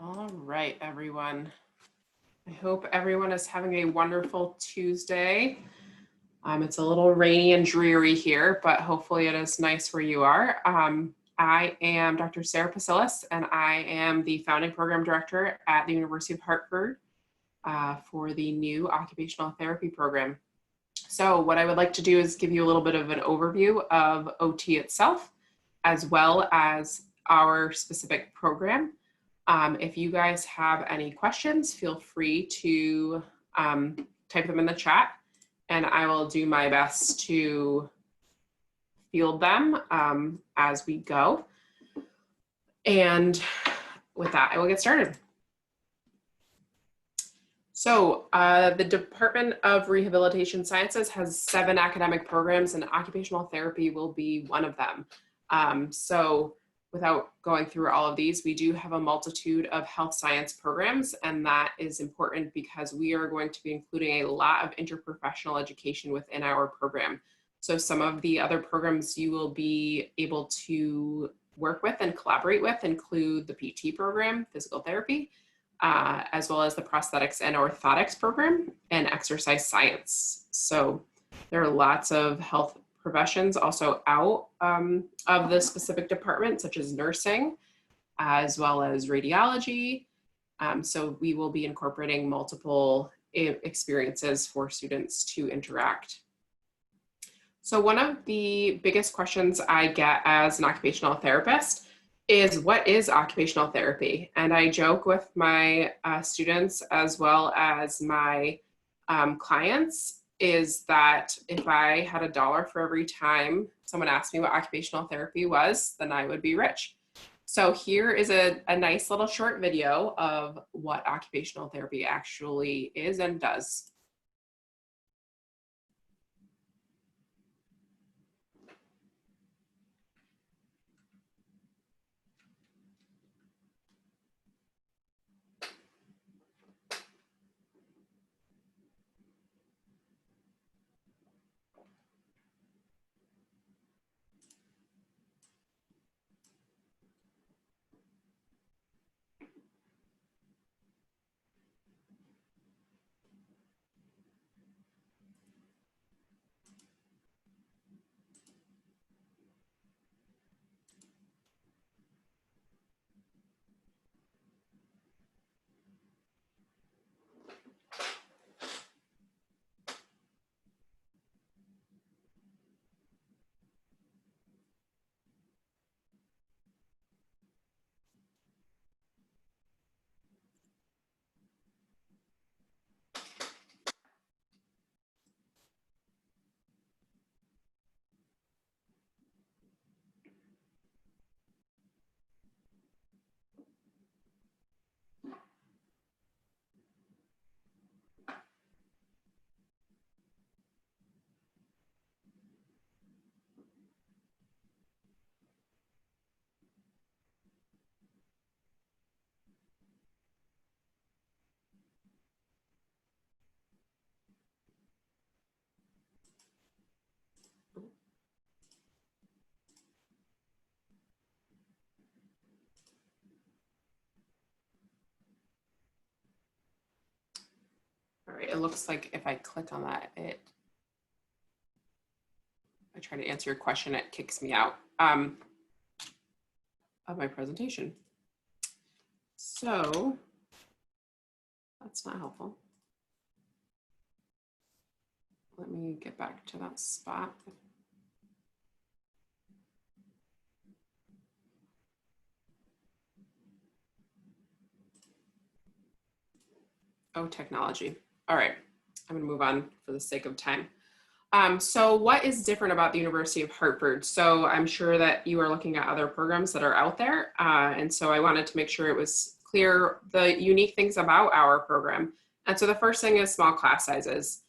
All right, everyone. I hope everyone is having a wonderful Tuesday. It's a little rainy and dreary here, but hopefully it is nice where you are. I am Dr. Sarah Pasilis, and I am the founding program director at the University of Hartford for the new occupational therapy program. So what I would like to do is give you a little bit of an overview of OT itself, as well as our specific program. If you guys have any questions, feel free to type them in the chat, and I will do my best to field them as we go. And with that, I will get started. So the Department of Rehabilitation Sciences has 7 academic programs, and occupational therapy will be one of them. So without going through all of these, we do have a multitude of health science programs, and that is important because we are going to be including a lot of interprofessional education within our program. So some of the other programs you will be able to work with and collaborate with include the PT program, physical therapy, as well as the prosthetics and orthotics program and exercise science. So there are lots of health professions also out of the specific department, such as nursing, as well as radiology. So we will be incorporating multiple experiences for students to interact. So one of the biggest questions I get as an occupational therapist is, what is occupational therapy? And I joke with my students as well as my clients is that if I had $1 for every time someone asked me what occupational therapy was, then I would be rich. So here is a nice little short video of what occupational therapy actually is and does. All right, it looks like if I click on that, I try to answer your question, it kicks me out of my presentation. So that's not helpful. Let me get back to that spot. Oh, technology. All right, I'm gonna move on for the sake of time. So what is different about the University of Hartford? So I'm sure that you are looking at other programs that are out there. And so I wanted to make sure it was clear the unique things about our program. And so the first thing is small class sizes.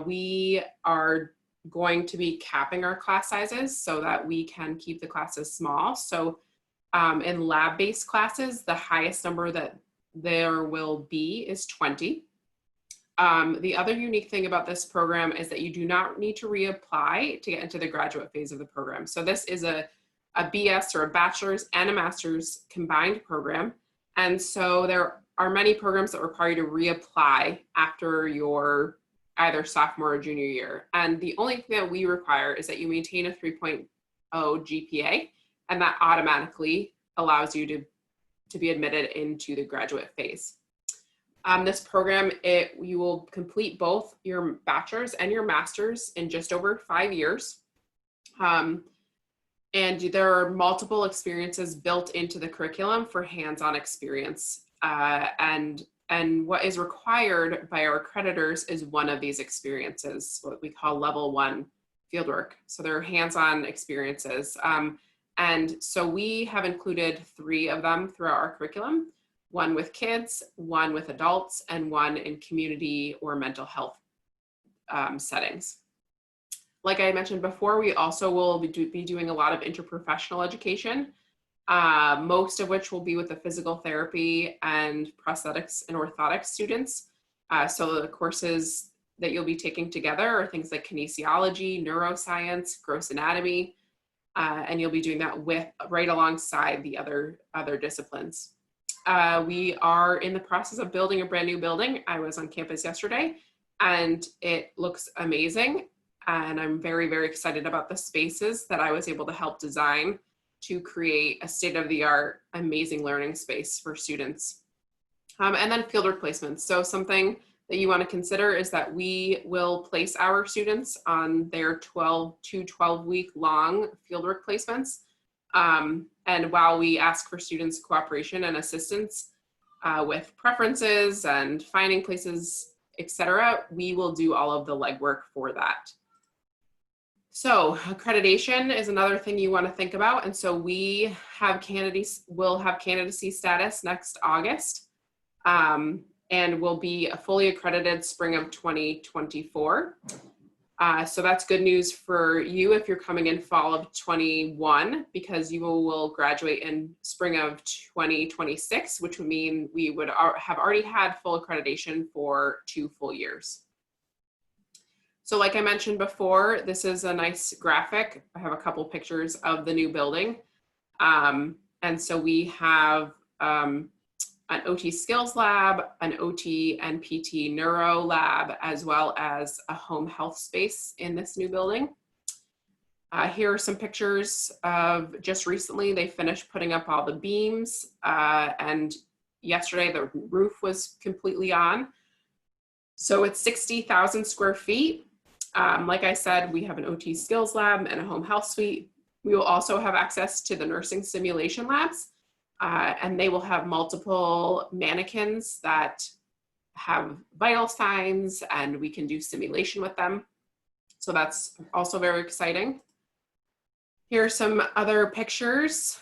We are going to be capping our class sizes so that we can keep the classes small. So in lab-based classes, the highest number that there will be is 20. The other unique thing about this program is that you do not need to reapply to get into the graduate phase of the program. So this is a BS or a bachelor's and a master's combined program. And so there are many programs that require you to reapply after your either sophomore or junior year. And the only thing that we require is that you maintain a 3.0 GPA, and that automatically allows you to be admitted into the graduate phase. This program, you will complete both your bachelor's and your master's in just over 5 years. And there are multiple experiences built into the curriculum for hands-on experience. And what is required by our accreditors is one of these experiences, what we call level 1 fieldwork. So they're hands-on experiences. And so we have included 3 of them throughout our curriculum, one with kids, one with adults, and one in community or mental health settings. Like I mentioned before, we also will be doing a lot of interprofessional education, most of which will be with the physical therapy and prosthetics and orthotics students. So the courses that you'll be taking together are things like kinesiology, neuroscience, gross anatomy, and you'll be doing that right alongside the other disciplines. We are in the process of building a brand new building. I was on campus yesterday and it looks amazing. And I'm very, very excited about the spaces that I was able to help design to create a state-of-the-art, amazing learning space for students. And then fieldwork placements. So something that you want to consider is that we will place our students on their 12-week long fieldwork placements. And while we ask for students' cooperation and assistance with preferences and finding places, etc., we will do all of the legwork for that. So accreditation is another thing you want to think about. And so we have will have candidacy status next August, and will be a fully accredited spring of 2024. So that's good news for you if you're coming in fall of 21, because you will graduate in spring of 2026, which would mean we would have already had full accreditation for 2 full years. So like I mentioned before, this is a nice graphic. I have a couple pictures of the new building. And so we have an OT skills lab, an OT and PT neuro lab, as well as a home health space in this new building. Here are some pictures of just recently, they finished putting up all the beams, and yesterday the roof was completely on. So it's 60,000 square feet. Like I said, we have an OT skills lab and a home health suite. We will also have access to the nursing simulation labs, and they will have multiple mannequins that have vital signs, and we can do simulation with them. So that's also very exciting. Here are some other pictures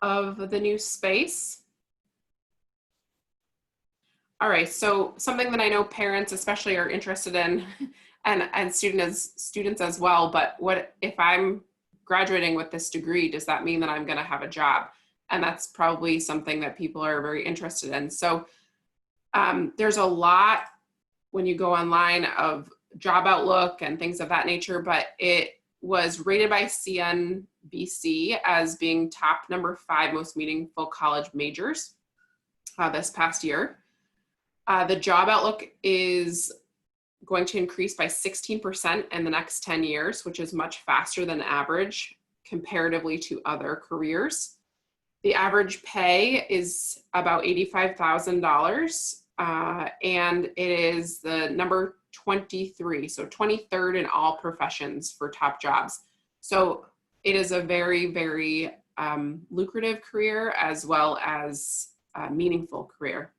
of the new space. All right, so something that I know parents especially are interested in, and students as well, but what if I'm graduating with this degree, does that mean that I'm gonna have a job? And that's probably something that people are very interested in. So there's a lot when you go online of job outlook and things of that nature, but it was rated by CNBC as being top #5 most meaningful college majors this past year. The job outlook is going to increase by 16% in the next 10 years, which is much faster than average comparatively to other careers. The average pay is about $85,000, and it is the number 23, so 23rd in all professions for top jobs. So it is a very, very lucrative career as well as a meaningful career.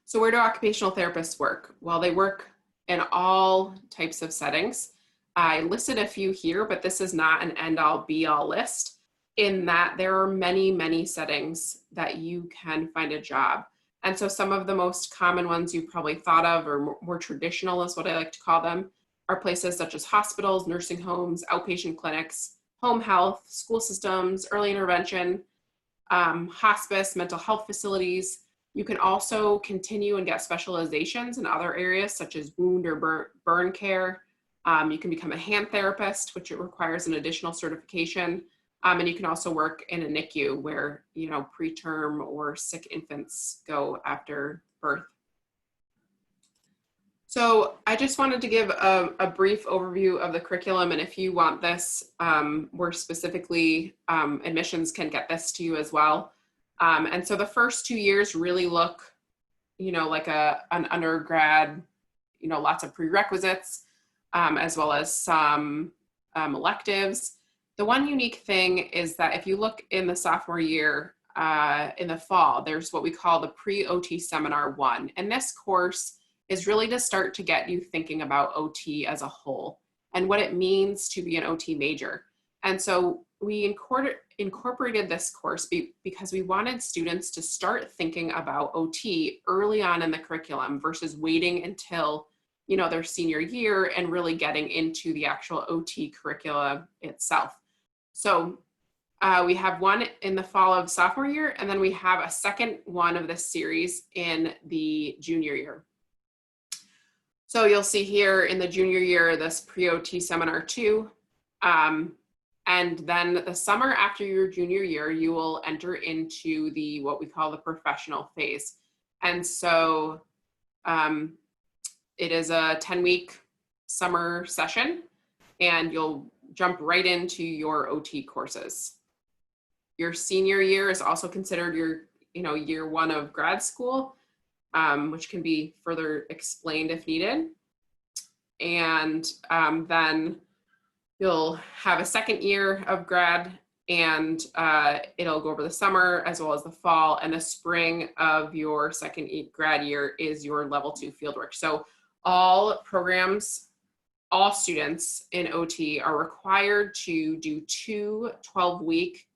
So where do occupational therapists work? Well, they work in all types of settings. I listed a few here, but this is not an end-all be-all list, in that there are many, many settings that you can find a job. And so some of the most common ones you've probably thought of, or more traditional is what I like to call them, are places such as hospitals, nursing homes, outpatient clinics, home health, school systems, early intervention, hospice, mental health facilities. You can also continue and get specializations in other areas such as wound or burn care. You can become a hand therapist, which it requires an additional certification. And you can also work in a NICU where, you know, preterm or sick infants go after birth. So I just wanted to give a brief overview of the curriculum, and if you want this, where specifically admissions can get this to you as well. And so the first 2 years really look, you know, like an undergrad, you know, lots of prerequisites, as well as some electives. The one unique thing is that if you look in the sophomore year, in the fall, there's what we call the Pre-OT Seminar 1. And this course is really to start to get you thinking about OT as a whole and what it means to be an OT major. And so we incorporated this course because we wanted students to start thinking about OT early on in the curriculum versus waiting until, you know, their senior year and really getting into the actual OT curricula itself. So we have one in the fall of sophomore year, and then we have a second one of this series in the junior year. So you'll see here in the junior year, this Pre-OT Seminar 2. And then the summer after your junior year, you will enter into the what we call the professional phase. And so it is a 10-week summer session, and you'll jump right into your OT courses. Your senior year is also considered your, you know, year one of grad school, which can be further explained if needed. And then you'll have a second year of grad, and it'll go over the summer as well as the fall, and the spring of your second grad year is your level 2 fieldwork. So all programs, all students in OT are required to do 2 12-week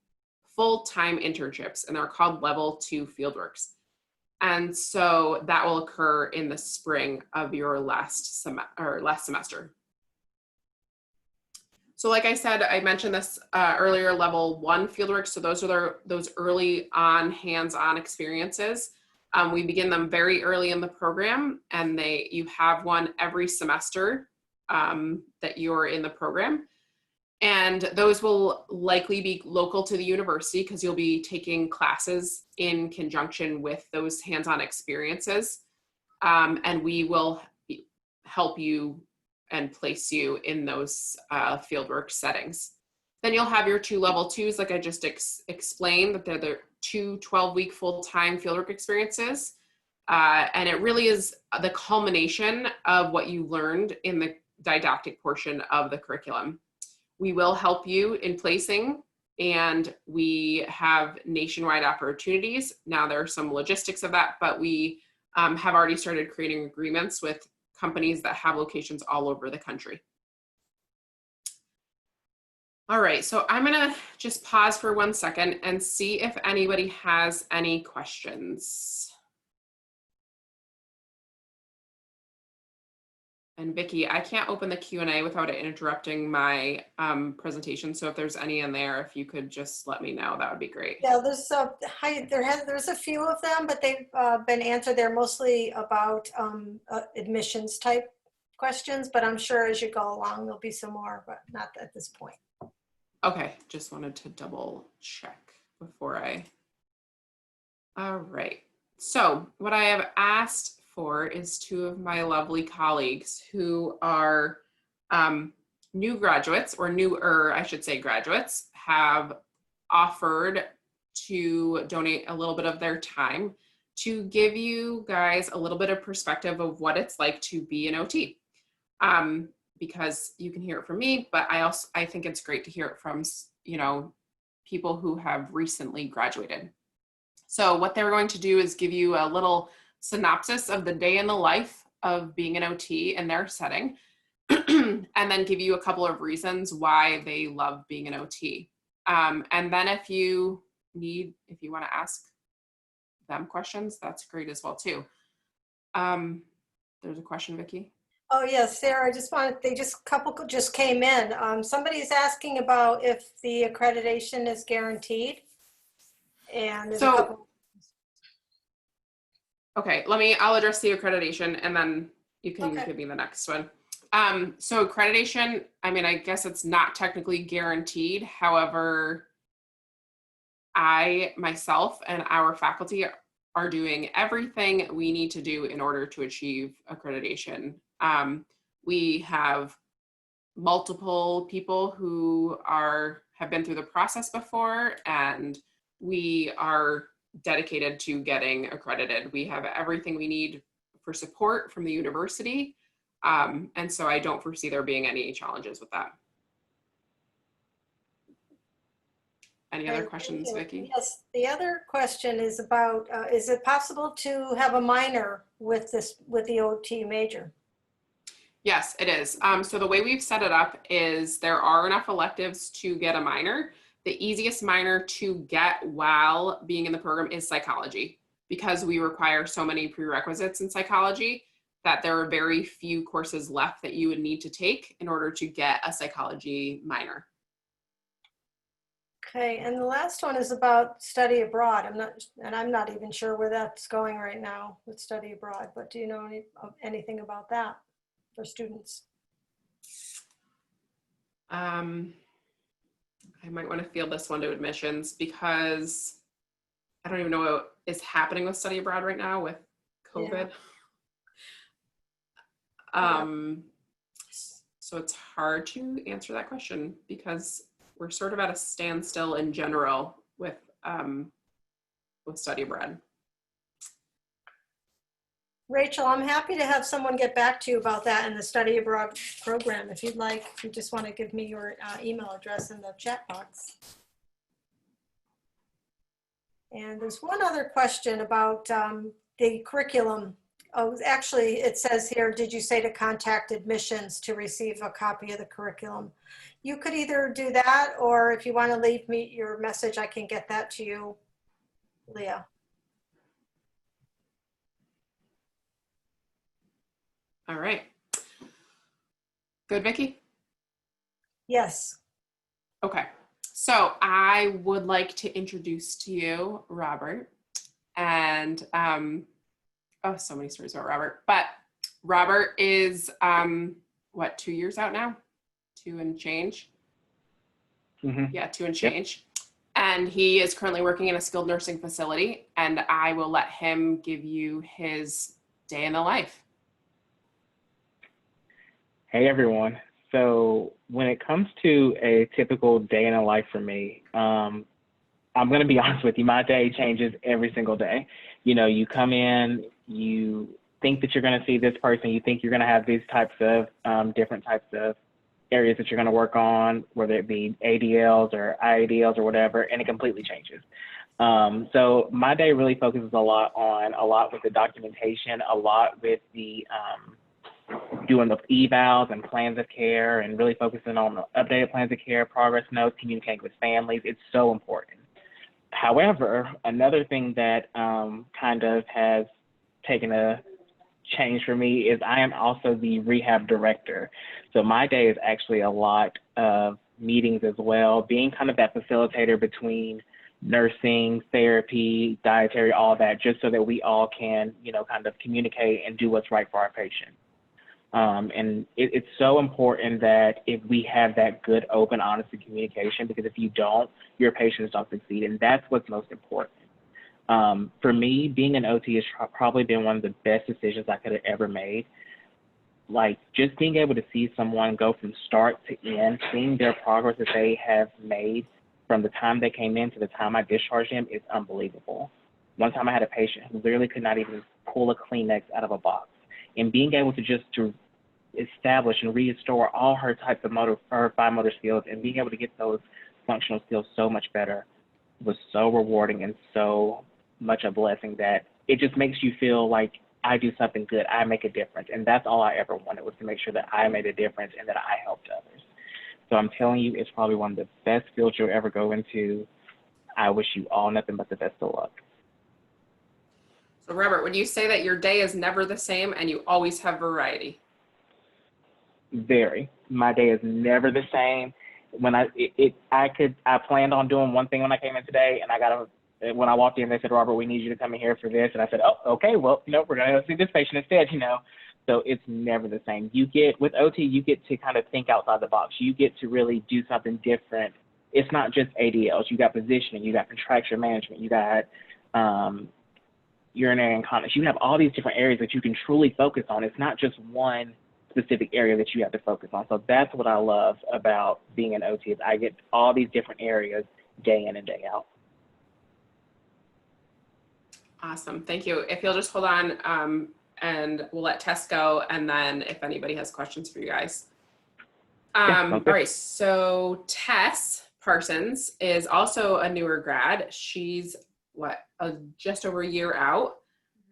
full-time internships, and they're called level 2 fieldworks. And so that will occur in the spring of your last semester. So like I said, I mentioned this earlier, level 1 fieldwork. So those are those early on hands-on experiences. We begin them very early in the program, and you have one every semester that you're in the program. And those will likely be local to the university because you'll be taking classes in conjunction with those hands-on experiences. And we will help you and place you in those fieldwork settings. Then you'll have your 2 level 2s, like I just explained, that they're the 2 12-week full-time fieldwork experiences. And it really is the culmination of what you learned in the didactic portion of the curriculum. We will help you in placing, and we have nationwide opportunities. Now there are some logistics of that, but we have already started creating agreements with companies that have locations all over the country. All right, so I'm gonna just pause for 1 second and see if anybody has any questions. And Vicki, I can't open the Q&A without it interrupting my presentation. So if there's any in there, if you could just let me know, that would be great. Yeah, there's a few of them, but they've been answered. They're mostly about admissions type questions, but I'm sure as you go along, there'll be some more, but not at this point. Okay, just wanted to double check before all right. So what I have asked for is 2 of my lovely colleagues who are new graduates, or newer, I should say, graduates, have offered to donate a little bit of their time to give you guys a little bit of perspective of what it's like to be an OT. Because you can hear it from me, but I think it's great to hear it from, you know, people who have recently graduated. So what they're going to do is give you a little synopsis of the day in the life of being an OT in their setting, and then give you a couple of reasons why they love being an OT. And then if you want to ask them questions, that's great as well too. There's a question, Vicki. Oh yes, Sarah, couple just came in. Somebody's asking about if the accreditation is guaranteed. And there's a couple. Okay, I'll address the accreditation, and then you can give me the next one. So accreditation, I mean, I guess it's not technically guaranteed. However, I, myself, and our faculty are doing everything we need to do in order to achieve accreditation. We have multiple people who have been through the process before, and we are dedicated to getting accredited. We have everything we need for support from the university. And so I don't foresee there being any challenges with that. Any other questions, Vicki? Yes, the other question is about, is it possible to have a minor with the OT major? Yes, it is. So the way we've set it up is there are enough electives to get a minor. The easiest minor to get while being in the program is psychology, because we require so many prerequisites in psychology that there are very few courses left that you would need to take in order to get a psychology minor. Okay, and the last one is about study abroad. I'm not even sure where that's going right now with study abroad, but do you know anything about that for students? I might want to field this one to admissions, because I don't even know what is happening with study abroad right now with COVID. Yeah. So it's hard to answer that question, because we're sort of at a standstill in general with study abroad. Rachel, I'm happy to have someone get back to you about that in the study abroad program, if you'd like. If you just want to give me your email address in the chat box. And there's one other question about the curriculum. Oh, actually, it says here, did you say to contact admissions to receive a copy of the curriculum? You could either do that, or if you want to leave me your message, I can get that to you, Leah. All right. Good, Vicki? Yes. Okay. So I would like to introduce to you Robert. And oh, so many stories about Robert. But Robert is, what, 2 years out now? 2 and change? Mm-hmm. Yeah, 2 and change. Yep. And he is currently working in a skilled nursing facility. And I will let him give you his day in the life. Hey, everyone. So when it comes to a typical day in the life for me, I'm going to be honest with you, my day changes every single day. You know, you come in, you think that you're going to see this person, you think you're going to have these types of different types of areas that you're going to work on, whether it be ADLs or IADLs or whatever, and it completely changes. So my day really focuses a lot with the documentation, a lot with the doing the evals and plans of care, and really focusing on the updated plans of care, progress notes, communicating with families. It's so important. However, another thing that kind of has taken a change for me is I am also the Rehab Director. So my day is actually a lot of meetings as well, being kind of that facilitator between nursing, therapy, dietary, all that, just so that we all can, you know, kind of communicate and do what's right for our patients. And it's so important that if we have that good, open, honest communication, because if you don't, your patients don't succeed. And that's what's most important. For me, being an OT has probably been one of the best decisions I could have ever made. Like, just being able to see someone go from start to end, seeing their progress that they have made from the time they came in to the time I discharged them is unbelievable. One time I had a patient who literally could not even pull a Kleenex out of a box. And being able to establish and restore all her types of fine motor skills and being able to get those functional skills so much better was so rewarding and so much a blessing that it just makes you feel like I do something good, I make a difference. And that's all I ever wanted, was to make sure that I made a difference and that I helped others. So I'm telling you, it's probably one of the best fields you'll ever go into. I wish you all nothing but the best of luck. So Robert, would you say that your day is never the same and you always have variety? Very. My day is never the same. When I planned on doing one thing when I came in today, and when I walked in, they said, Robert, we need you to come in here for this. And I said, oh, okay, well, no, we're going to go see this patient instead, you know. So it's never the same. With OT, you get to kind of think outside the box. You get to really do something different it's not just ADLs. You got positioning, you got contracture management, you got urinary incontinence. You have all these different areas that you can truly focus on. It's not just one specific area that you have to focus on. So that's what I love about being an OT is I get all these different areas day in and day out. Awesome. Thank you. If you'll just hold on and we'll let Tess go. And then if anybody has questions for you guys. All right. So Tess Parsons is also a newer grad. She's just over a year out.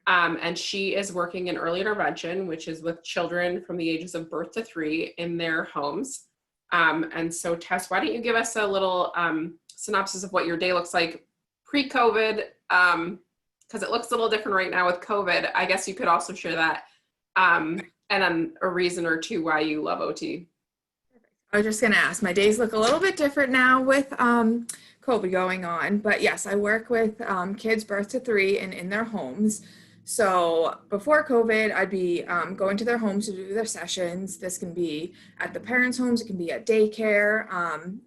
And she is working in early intervention, which is with children from the ages of birth to 3 in their homes. And so Tess, why don't you give us a little synopsis of what your day looks like pre-COVID, because it looks a little different right now with COVID. I guess you could also share that, and then a reason or two why you love OT. I was just going to ask, my days look a little bit different now with COVID going on, but yes, I work with kids birth to 3 and in their homes. So before COVID, I'd be going to their homes to do their sessions. This can be at the parents' homes, it can be at daycare.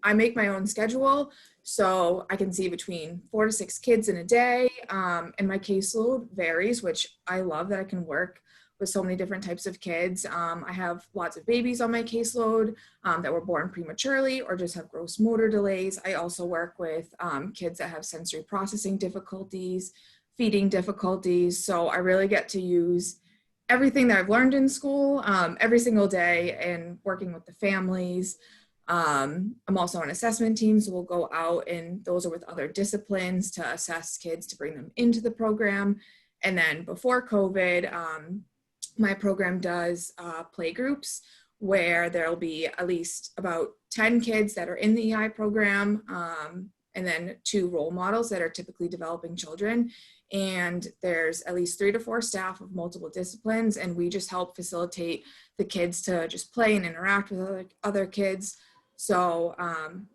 I make my own schedule, so I can see between 4 to 6 kids in a day, and my caseload varies, which I love that I can work with so many different types of kids. I have lots of babies on my caseload that were born prematurely or just have gross motor delays. I also work with kids that have sensory processing difficulties, feeding difficulties. So I really get to use everything that I've learned in school every single day and working with the families. I'm also on assessment teams, so we'll go out and those are with other disciplines to assess kids to bring them into the program. And then before COVID, my program does play groups where there'll be at least about 10 kids that are in the EI program and then 2 role models that are typically developing children. And there's at least 3 to 4 staff of multiple disciplines, and we just help facilitate the kids to just play and interact with other kids. So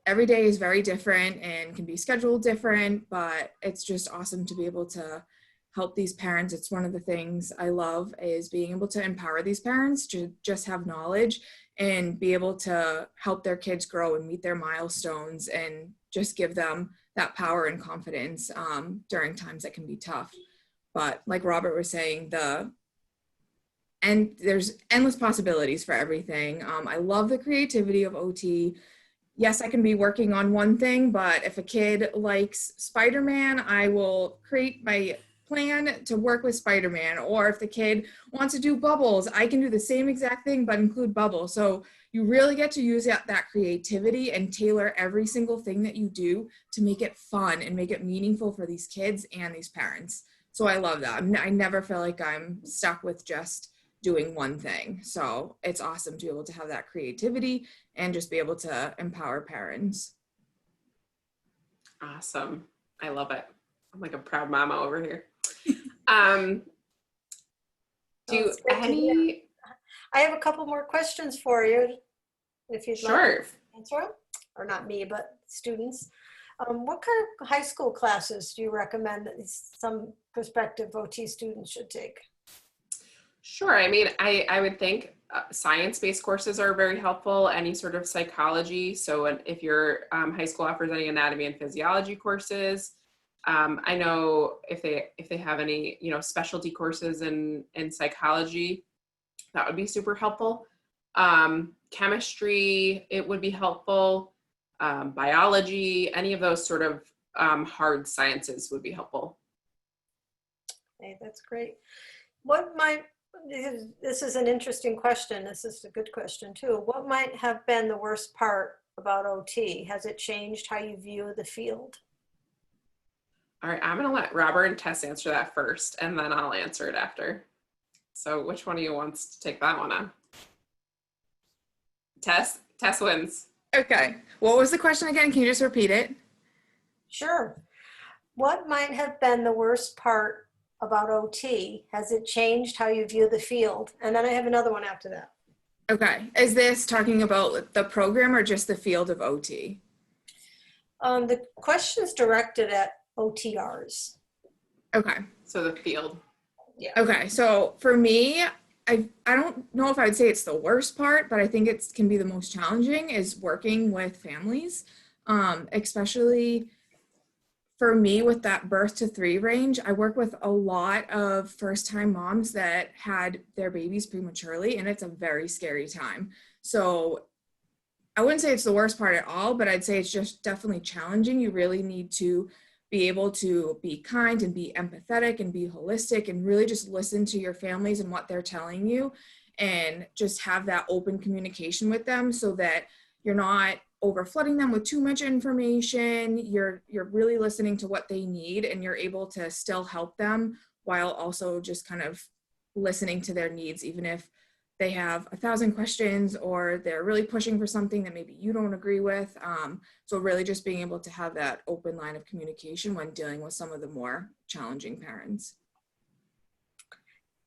every day is very different and can be scheduled different, but it's just awesome to be able to help these parents. It's one of the things I love is being able to empower these parents to just have knowledge and be able to help their kids grow and meet their milestones and just give them that power and confidence during times that can be tough. But like Robert was saying, there's endless possibilities for everything. I love the creativity of OT. Yes, I can be working on one thing, but if a kid likes Spider-Man, I will create my plan to work with Spider-Man. Or if the kid wants to do bubbles, I can do the same exact thing, but include bubbles. So you really get to use that creativity and tailor every single thing that you do to make it fun and make it meaningful for these kids and these parents. So I love that. I never feel like I'm stuck with just doing one thing. So it's awesome to be able to have that creativity and just be able to empower parents. Awesome. I love it. I'm like a proud mama over here. I have a couple more questions for you, if you'd like to answer them, or not me, but students. What kind of high school classes do you recommend that some prospective OT students should take? Sure. I mean, I would think science-based courses are very helpful, any sort of psychology. So if your high school offers any anatomy and physiology courses, I know if they have any, specialty courses in psychology, that would be super helpful. Chemistry, it would be helpful. Biology, any of those sort of hard sciences would be helpful. Okay, that's great. This is an interesting question. This is a good question too. What might have been the worst part about OT? Has it changed how you view the field? All right, I'm gonna let Robert and Tess answer that first, and then I'll answer it after. So which one of you wants to take that one on? Tess wins. Okay, what was the question again? Can you just repeat it? Sure. What might have been the worst part about OT? Has it changed how you view the field? And then I have another one after that. Okay, is this talking about the program or just the field of OT? The question's directed at OTRs. Okay. So the field. Yeah. Okay, so for me, I don't know if I'd say it's the worst part, but I think it can be the most challenging is working with families. especially for me with that birth to 3 range. I work with a lot of first-time moms that had their babies prematurely, and it's a very scary time. So I wouldn't say it's the worst part at all, but I'd say it's just definitely challenging. You really need to be able to be kind and be empathetic and be holistic and really just listen to your families and what they're telling you, and just have that open communication with them so that you're not over flooding them with too much information. You're really listening to what they need, and you're able to still help them while also just kind of listening to their needs, even if they have 1,000 questions or they're really pushing for something that maybe you don't agree with. So really just being able to have that open line of communication when dealing with some of the more challenging parents.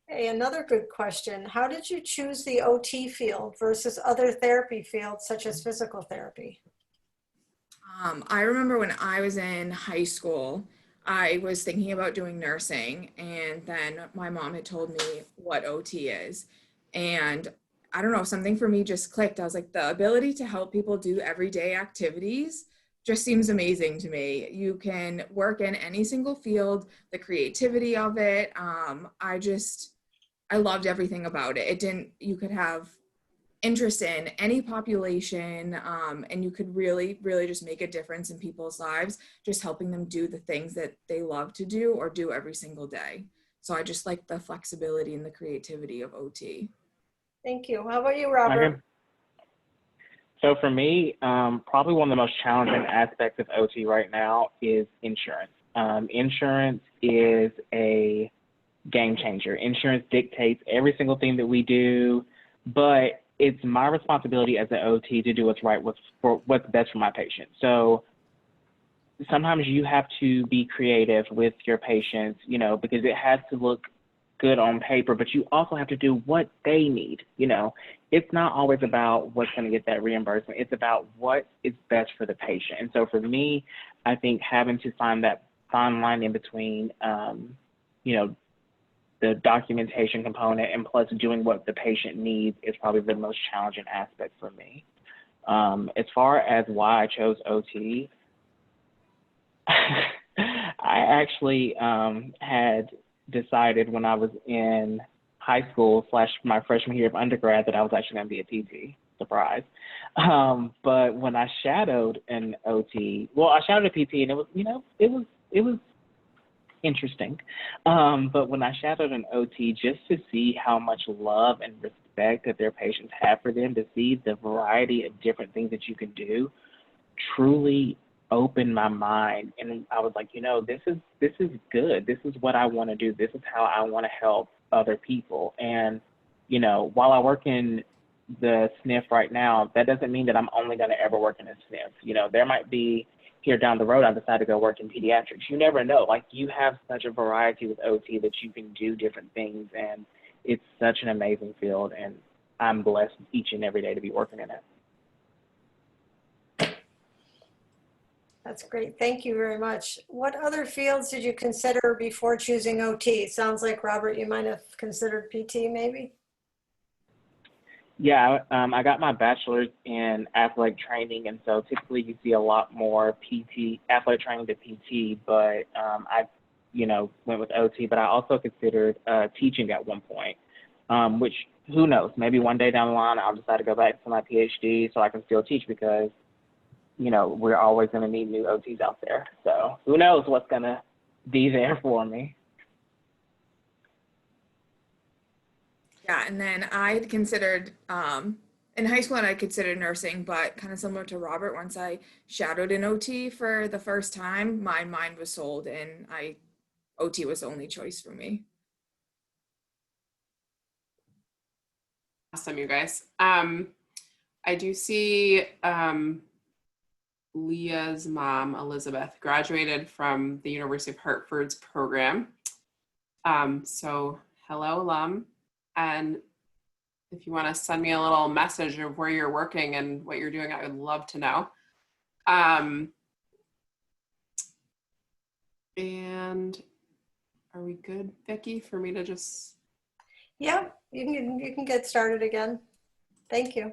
Hey, another good question. How did you choose the OT field versus other therapy fields such as physical therapy? I remember when I was in high school, I was thinking about doing nursing, and then my mom had told me what OT is. And I don't know, something for me just clicked. I was like, the ability to help people do everyday activities just seems amazing to me. You can work in any single field, the creativity of it. I loved everything about it. You could have interest in any population, and you could really just make a difference in people's lives, just helping them do the things that they love to do or do every single day. So I just like the flexibility and the creativity of OT. Thank you. How about you, Robert? So for me, probably one of the most challenging aspects of OT right now is insurance. Insurance is a game changer. Insurance dictates every single thing that we do, but it's my responsibility as an OT to do what's right, what's best for my patient. So sometimes you have to be creative with your patients, because it has to look good on paper, but you also have to do what they need. It's not always about what's going to get that reimbursement. It's about what is best for the patient. And so for me, I think having to find that fine line in between, the documentation component and plus doing what the patient needs is probably the most challenging aspect for me. As far as why I chose OT, I actually had decided when I was in high school / my freshman year of undergrad that I was actually going to be a PT. Surprise. But when I shadowed an OT, I shadowed a PT, and it was interesting. But when I shadowed an OT, just to see how much love and respect that their patients have for them, to see the variety of different things that you can do, truly opened my mind. And I was like, this is good. This is what I want to do. This is how I want to help other people. And, while I work in the SNF right now, that doesn't mean that I'm only going to ever work in a SNF. There might be here down the road, I decide to go work in pediatrics. You never know. Like, you have such a variety with OT that you can do different things, and it's such an amazing field, and I'm blessed each and every day to be working in it. That's great. Thank you very much. What other fields did you consider before choosing OT? Sounds like, Robert, you might have considered PT maybe? Yeah, I got my bachelor's in athletic training, and so typically you see a lot more athletic training to PT, but I, went with OT, but I also considered teaching at one point, which, who knows, maybe one day down the line I'll decide to go back to my PhD so I can still teach, because, we're always going to need new OTs out there. So who knows what's going to be there for me. Yeah, and then I had considered, in high school, and I considered nursing, but kind of similar to Robert, once I shadowed an OT for the first time, my mind was sold, and OT was the only choice for me. Awesome, you guys. I do see Leah's mom, Elizabeth, graduated from the University of Hartford's program. So hello, alum. And if you want to send me a little message of where you're working and what you're doing, I would love to know. And are we good, Vicki, for me to just? Yeah, you can get started again. Thank you.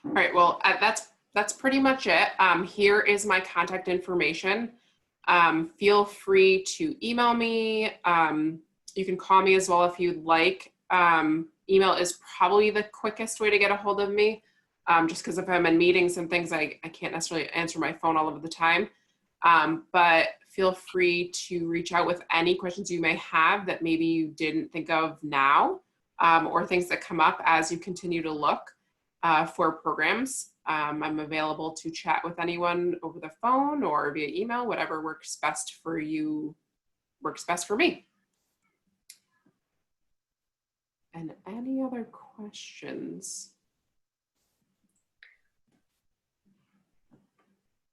All right, well, that's that's pretty much it. Here is my contact information. Feel free to email me. You can call me as well if you'd like. Email is probably the quickest way to get a hold of me, just because if I'm in meetings and things, I can't necessarily answer my phone all of the time. But feel free to reach out with any questions you may have that maybe you didn't think of now, or things that come up as you continue to look for programs. I'm available to chat with anyone over the phone or via email, whatever works best for you, works best for me. And any other questions?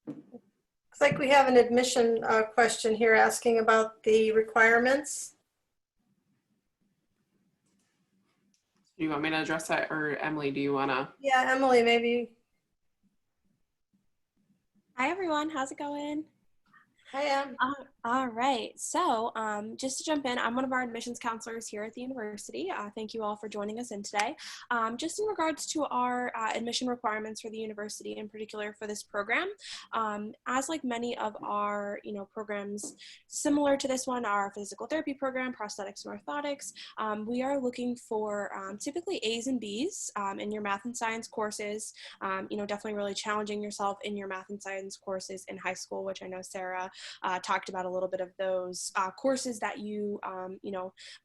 Looks like we have an admission question here asking about the requirements. Do you want me to address that, or Emily, do you want to? Yeah, Emily, maybe. Hi everyone, how's it going? Hi, Em. All right, so just to jump in, I'm one of our admissions counselors here at the university. Thank you all for joining us in today. Just in regards to our admission requirements for the university, in particular for this program, as like many of our programs similar to this one, our physical therapy program, prosthetics and orthotics, we are looking for typically A's and B's in your math and science courses. Definitely really challenging yourself in your math and science courses in high school, which I know Sarah talked about a little bit of those courses that you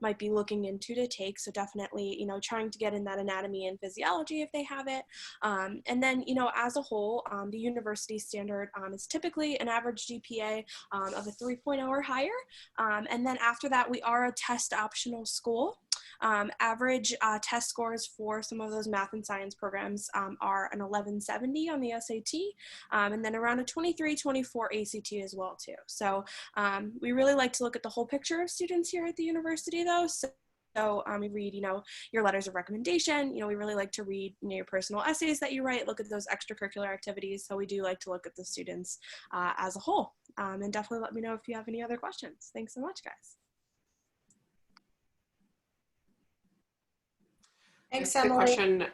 might be looking into to take. So definitely trying to get in that anatomy and physiology if they have it, and then as a whole, the university standard is typically an average GPA of a 3.0 or higher, and then after that we are a test optional school. Average test scores for some of those math and science programs are an 1170 on the SAT, and then around a 23-24 ACT as well too. So we really like to look at the whole picture of students here at the university though. So we read, your letters of recommendation. We really like to read your personal essays that you write, look at those extracurricular activities. So we do like to look at the students as a whole. And definitely let me know if you have any other questions. Thanks so much, guys. Thanks, Emily.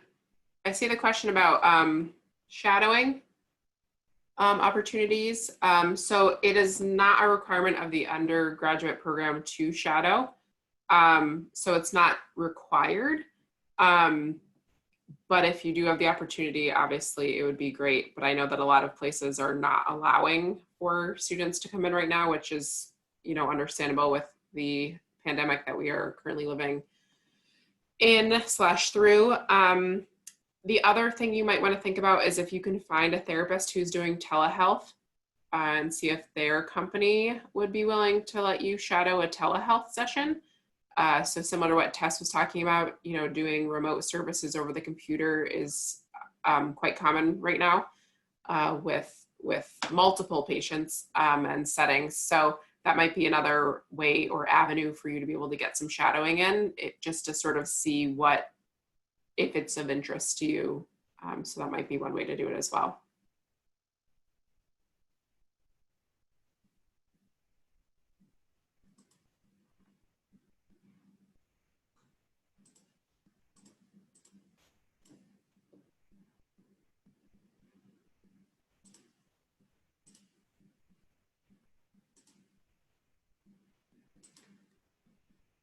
I see the question about shadowing opportunities. So it is not a requirement of the undergraduate program to shadow. So it's not required. But if you do have the opportunity, obviously it would be great. But I know that a lot of places are not allowing for students to come in right now, which is, understandable with the pandemic that we are currently living in/through. The other thing you might want to think about is if you can find a therapist who's doing telehealth and see if their company would be willing to let you shadow a telehealth session. So similar to what Tess was talking about, doing remote services over the computer is quite common right now with multiple patients and settings. So that might be another way or avenue for you to be able to get some shadowing in, just to sort of see if it's of interest to you. So that might be one way to do it as well.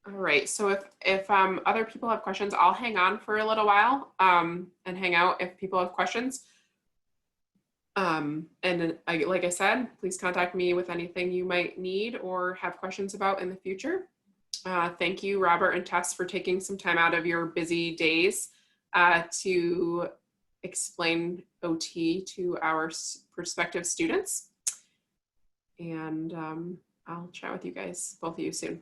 All right, so if other people have questions, I'll hang on for a little while and hang out if people have questions. Like I said, please contact me with anything you might need or have questions about in the future. Thank you, Robert and Tess, for taking some time out of your busy days to explain OT to our prospective students. And I'll chat with you guys, both of you, soon.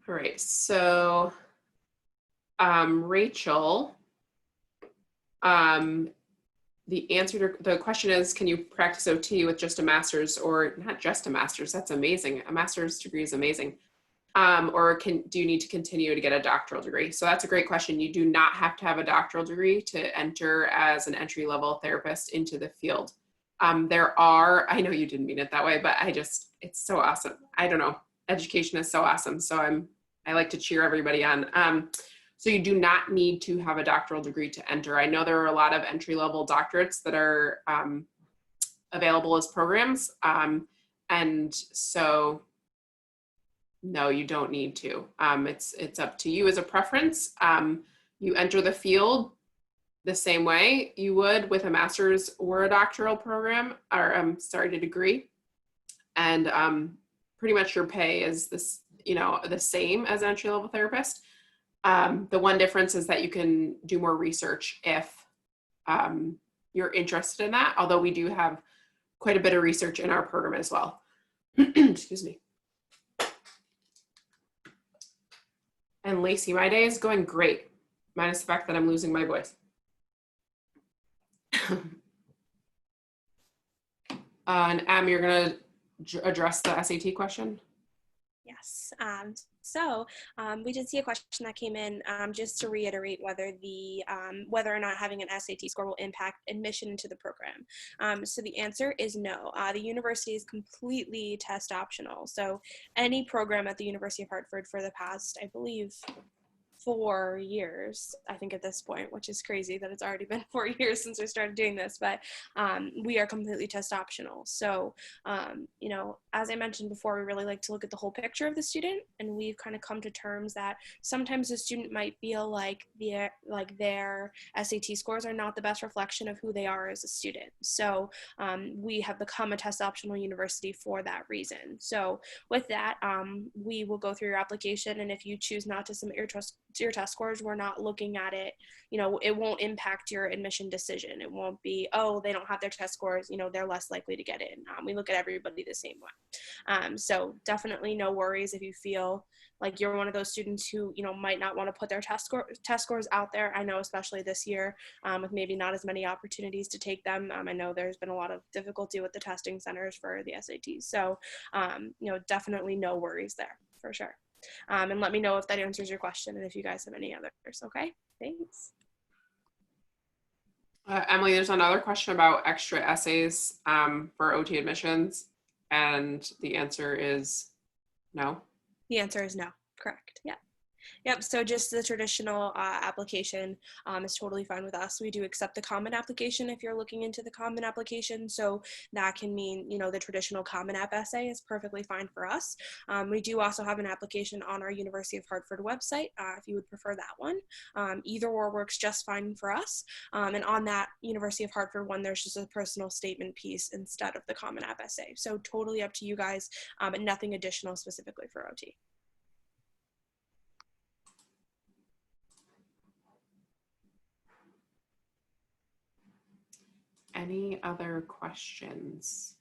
All right, so Rachel the answer to the question is, can you practice OT with just a master's, or not just a master's? That's amazing. A master's degree is amazing. Or do you need to continue to get a doctoral degree? So that's a great question. You do not have to have a doctoral degree to enter as an entry-level therapist into the field. There are, I know you didn't mean it that way, but it's so awesome. I don't know. Education is so awesome. So I like to cheer everybody on. So you do not need to have a doctoral degree to enter. I know there are a lot of entry-level doctorates that are available as programs. And so no, you don't need to. It's up to you as a preference. You enter the field the same way you would with a master's or a doctoral program, or a degree. And pretty much your pay is this, the same as an entry-level therapist. The one difference is that you can do more research if you're interested in that, although we do have quite a bit of research in our program as well. Excuse me. And Lacey, my day is going great, minus the fact that I'm losing my voice. And you're gonna address the SAT question? Yes. So we did see a question that came in just to reiterate whether or not having an SAT score will impact admission into the program. So the answer is no. The university is completely test optional. So any program at the University of Hartford for the past, I believe, 4 years, I think at this point, which is crazy that it's already been 4 years since we started doing this, but we are completely test optional. So, as I mentioned before, we really like to look at the whole picture of the student, and we've kind of come to terms that sometimes the student might feel like their SAT scores are not the best reflection of who they are as a student. So we have become a test optional university for that reason. So with that, we will go through your application, and if you choose not to submit your test scores, we're not looking at it, it won't impact your admission decision. It won't be, oh, they don't have their test scores, they're less likely to get in. We look at everybody the same way. So definitely no worries if you feel like you're one of those students who, might not want to put their test scores out there. I know, especially this year, with maybe not as many opportunities to take them. I know there's been a lot of difficulty with the testing centers for the SATs. So, definitely no worries there for sure. And let me know if that answers your question and if you guys have any others. Okay, thanks. Emily, there's another question about extra essays for OT admissions, and the answer is no. The answer is no. Correct. Yeah. Yep, so just the traditional application is totally fine with us. We do accept the common application if you're looking into the common application. So that can mean, the traditional Common App essay is perfectly fine for us. We do also have an application on our University of Hartford website if you would prefer that one. Either or works just fine for us. And on that University of Hartford one, there's just a personal statement piece instead of the Common App essay. So totally up to you guys, and nothing additional specifically for OT. Any other questions?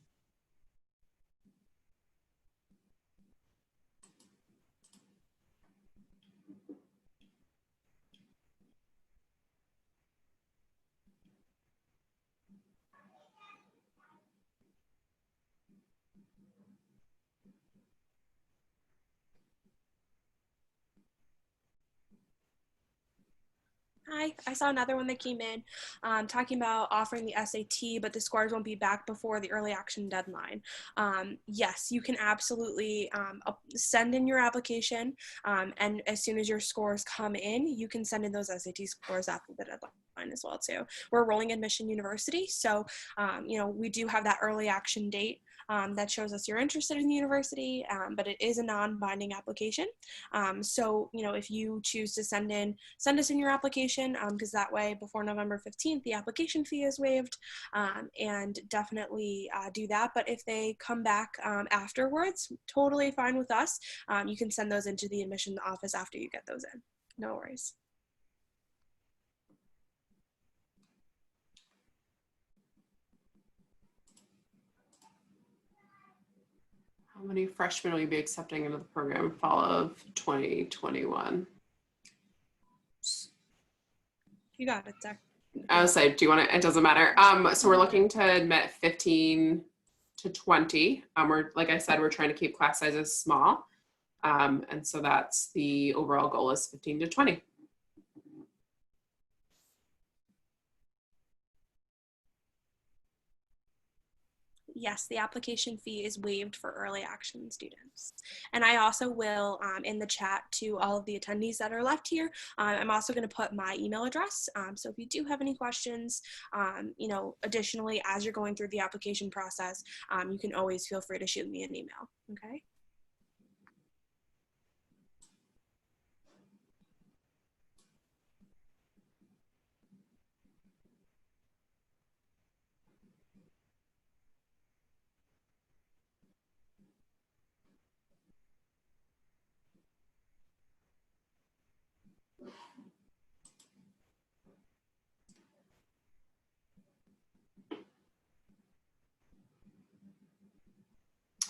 Hi, I saw another one that came in talking about offering the SAT, but the scores won't be back before the early action deadline. Yes, you can absolutely send in your application, and as soon as your scores come in, you can send in those SAT scores after the deadline as well too. We're a rolling admission university, so we do have that early action date that shows us you're interested in the university, but it is a non-binding application. So if you choose to send us in your application, because that way before November 15th, the application fee is waived, and definitely do that. But if they come back afterwards, totally fine with us. You can send those into the admission office after you get those in. No worries. How many freshmen will you be accepting into the program fall of 2021? You got it, Zach. I was like, do you want to, it doesn't matter. So we're looking to admit 15 to 20. We're, like I said, we're trying to keep class sizes small. And so that's the overall goal is 15 to 20. Yes, the application fee is waived for early action students. And I also will, in the chat to all of the attendees that are left here, I'm also going to put my email address. So if you do have any questions, you know, additionally, as you're going through the application process, you can always feel free to shoot me an email, okay?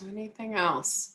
Anything else?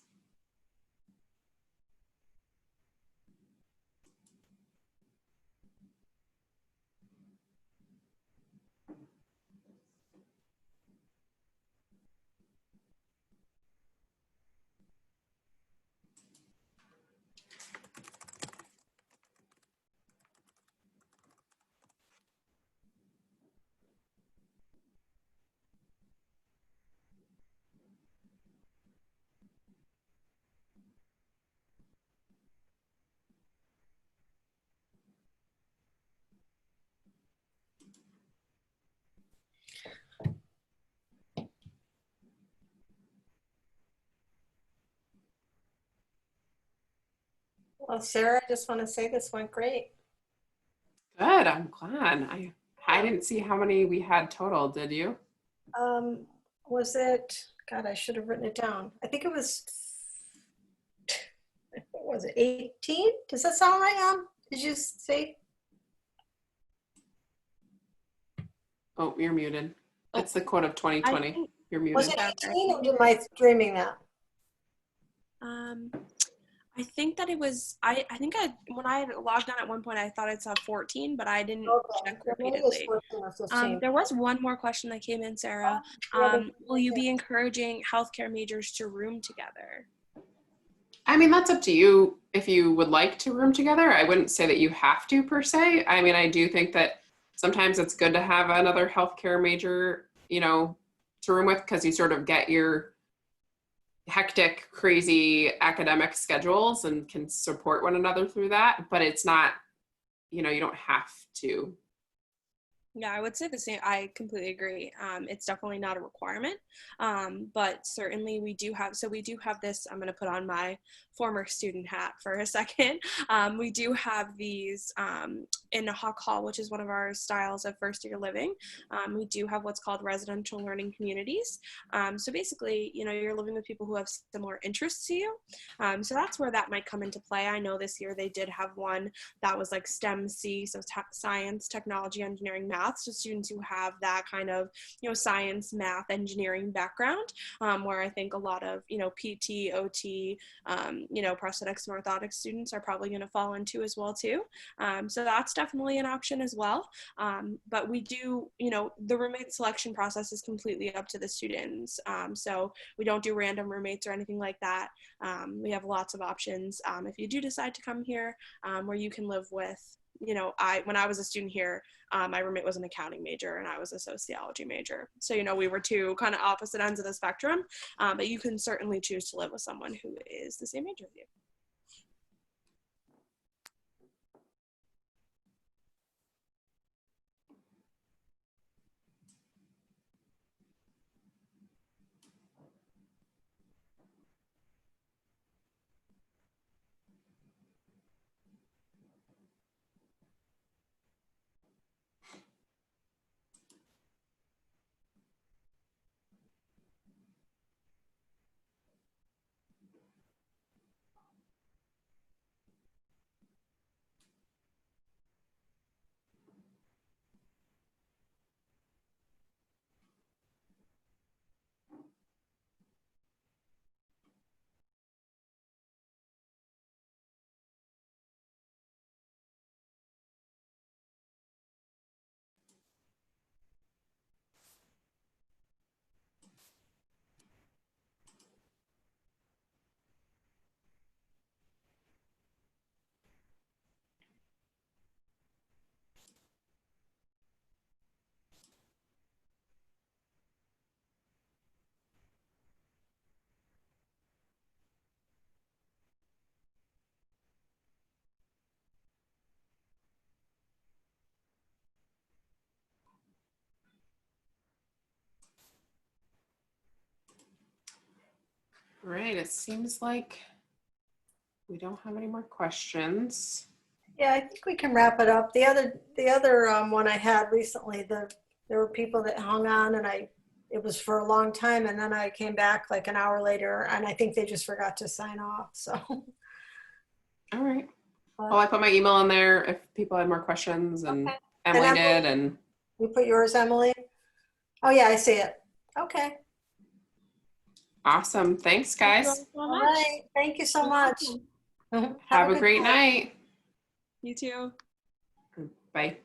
Well, Sarah, I just want to say this went great. Good. I'm glad. I didn't see how many we had total. Did you? Was it, God, I should have written it down. I think it was, what was it, 18? Does that sound right, Did you say? Oh, you're muted. It's the quote of 2020. You're muted. Was it 18 or am I dreaming that? I think that it was, I think when I logged on at one point, I thought I saw 14, but I didn't check repeatedly. 14 or 15. There was one more question that came in, Sarah. Will you be encouraging healthcare majors to room together? I mean, that's up to you if you would like to room together. I wouldn't say that you have to per se. I mean, I do think that sometimes it's good to have another healthcare major, you know, to room with because you sort of get your hectic, crazy academic schedules and can support one another through that. But it's not, you know, you don't have to. Yeah, I would say the same. I completely agree. It's definitely not a requirement, but certainly we do have this. I'm going to put on my former student hat for a second. We do have these in a Hawk Hall, which is one of our styles of first year living. We do have what's called residential learning communities. So basically, you know, you're living with people who have similar interests to you. So that's where that might come into play. I know this year they did have one that was like STEM C, so science, technology, engineering, math. So students who have that kind of, you know, science, math, engineering background, where I think a lot of, you know, PT, OT, you know, prosthetics and orthotics students are probably going to fall into as well too. So that's definitely an option as well. But we do, you know, the roommate selection process is completely up to the students. So we don't do random roommates or anything like that. We have lots of options. If you do decide to come here, where you can live with, you know, when I was a student here, my roommate was an accounting major and I was a sociology major. So, you know, we were two kind of opposite ends of the spectrum, but you can certainly choose to live with someone who is the same major as you. All right, it seems like we don't have any more questions. Yeah, I think we can wrap it up. The other one I had recently, there were people that hung on, and it was for a long time, and then I came back like an hour later, and I think they just forgot to sign off. So. All right. Well, I put my email in there if people had more questions, and Okay. Emily And did, and You put yours, Emily? Oh yeah, I see it. Okay. awesome. Thanks, Thank you guys. all so All much. right. Thank you so You're much. welcome. Mhm. Have a good great night. You too. Bye.